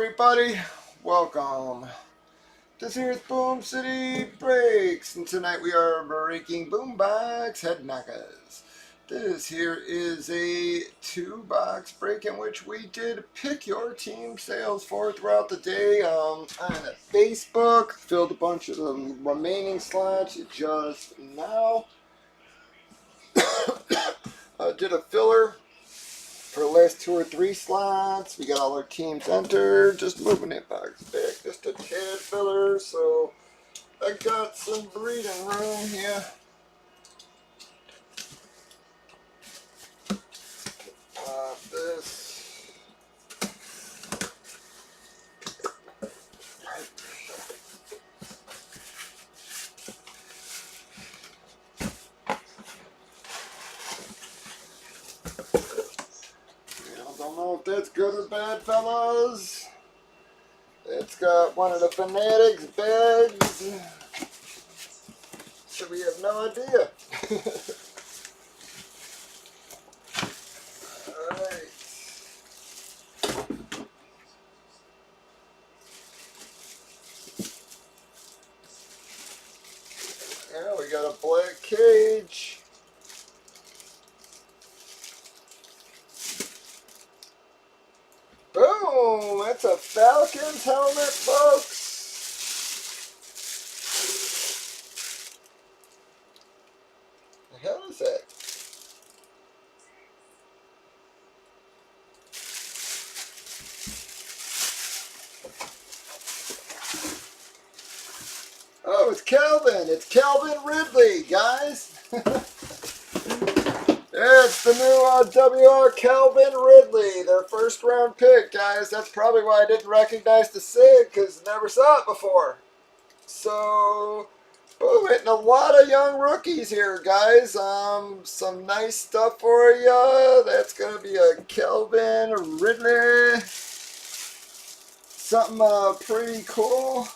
everybody, welcome. This here is Boom City Breaks, and tonight we are breaking Boombox Head Knockers. This here is a 2-box break in which we did pick your team sales for throughout the day on Facebook. Filled a bunch of the remaining slots just now. Did a filler for the last 2 or 3 slots. We got all our teams entered. Just moving it back just a tad filler. So I got some breathing room here. Pop this. I don't know if that's good or bad, fellas. It's got one of the Fanatics bags. So we have no idea. Alright. Yeah, we got a black cage. Boom! That's a Falcons helmet, folks. The hell is that? Oh, it's Calvin. It's Calvin Ridley, guys. It's the new WR Calvin Ridley, their first round pick, guys. That's probably why I didn't recognize the SIG, because I never saw it before. So, boom, hitting a lot of young rookies here, guys. Some nice stuff for you. That's going to be a Calvin Ridley. Something pretty cool.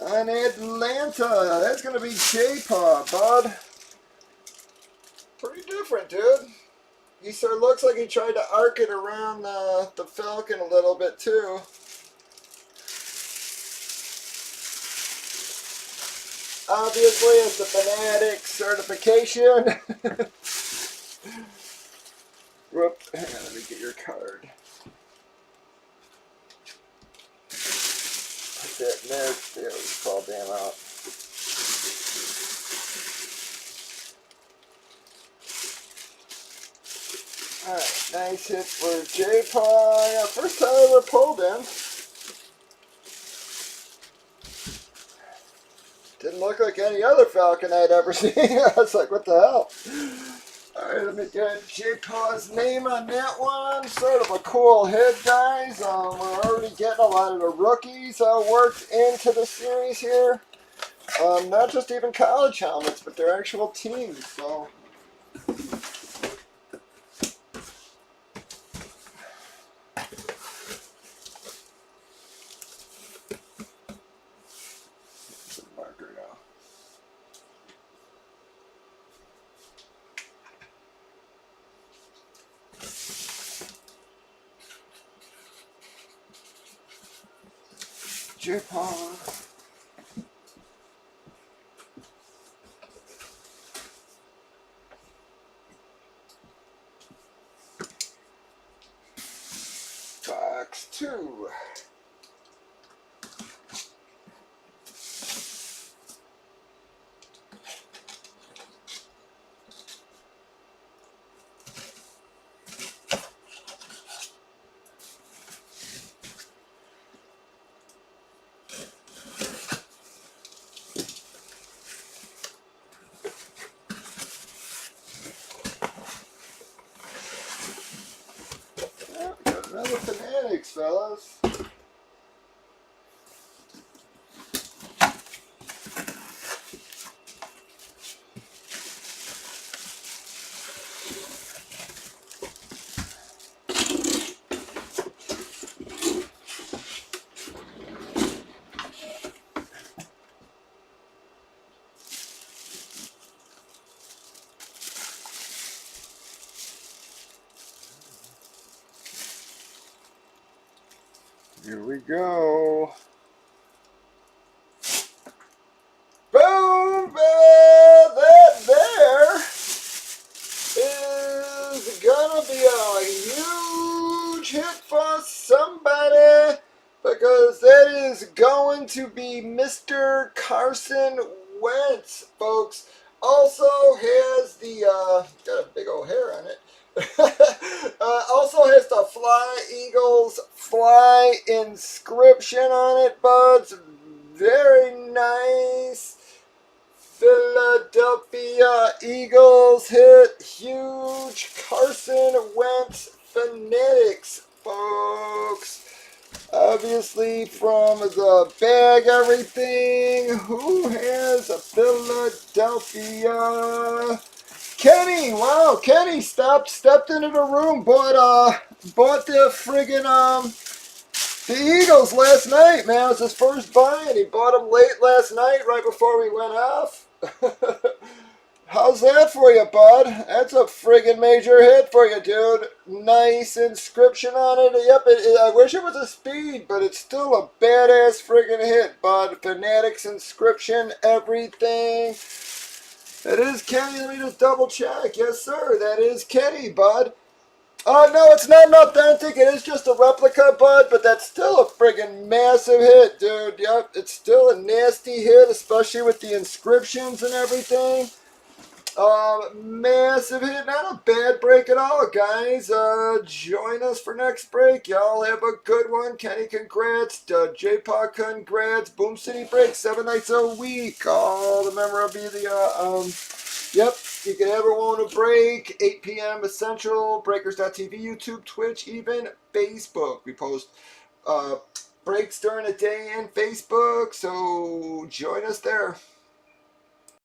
An Atlanta. That's going to be J-Paw, bud. Pretty different, dude. He sort of looks like he tried to arc it around the Falcon a little bit, too. Obviously, it's the Fanatic certification. Whoop. Hang on, let me get your card. Put that in there. There, we fall damn out. Alright, nice hit for J-Paw. Yeah, first time I ever pulled him. Didn't look like any other Falcon I'd ever seen. I was like, what the hell? Alright, let me get J-Paw's name on that one. Sort of a cool hit, guys. We're already getting a lot of the rookies worked into the series here. Not just even college helmets, but their actual teams. So. Marker now. J-Paw. Box 2. Another Fanatics, fellas. Here we go. Boom! That there is gonna be a huge hit for somebody, because that is going to be Mr. Carson Wentz, folks. Also has the, got a big old hair on it. Also has the Fly Eagles Fly inscription on it, buds. Very nice. Philadelphia Eagles hit. Huge Carson Wentz fanatics, folks. Obviously from the bag, everything. Who has a Philadelphia? Kenny, wow, Kenny stepped into the room, bought the friggin' the Eagles last night, man. It was his first buy, and he bought them late last night, right before we went off. How's that for you, bud? That's a friggin' major hit for you, dude. Nice inscription on it. Yep, I wish it was a speed, but it's still a badass friggin' hit, bud. Fanatics inscription, everything. That is Kenny. Let me just double check. Yes, sir. That is Kenny, bud. No, it's not an authentic. It is just a replica, bud, but that's still a friggin' massive hit, dude. Yep, it's still a nasty hit, especially with the inscriptions and everything. Massive hit. Not a bad break at all, guys. Join us for next break. Y'all have a good one. Kenny, congrats. J-Paw, congrats. Boom City Break, 7 nights a week. All the memorabilia. Yep, you can ever want a break. 8 p.m. Essential. Breakers.tv, YouTube, Twitch, even Facebook. We post breaks during the day in Facebook, so join us there.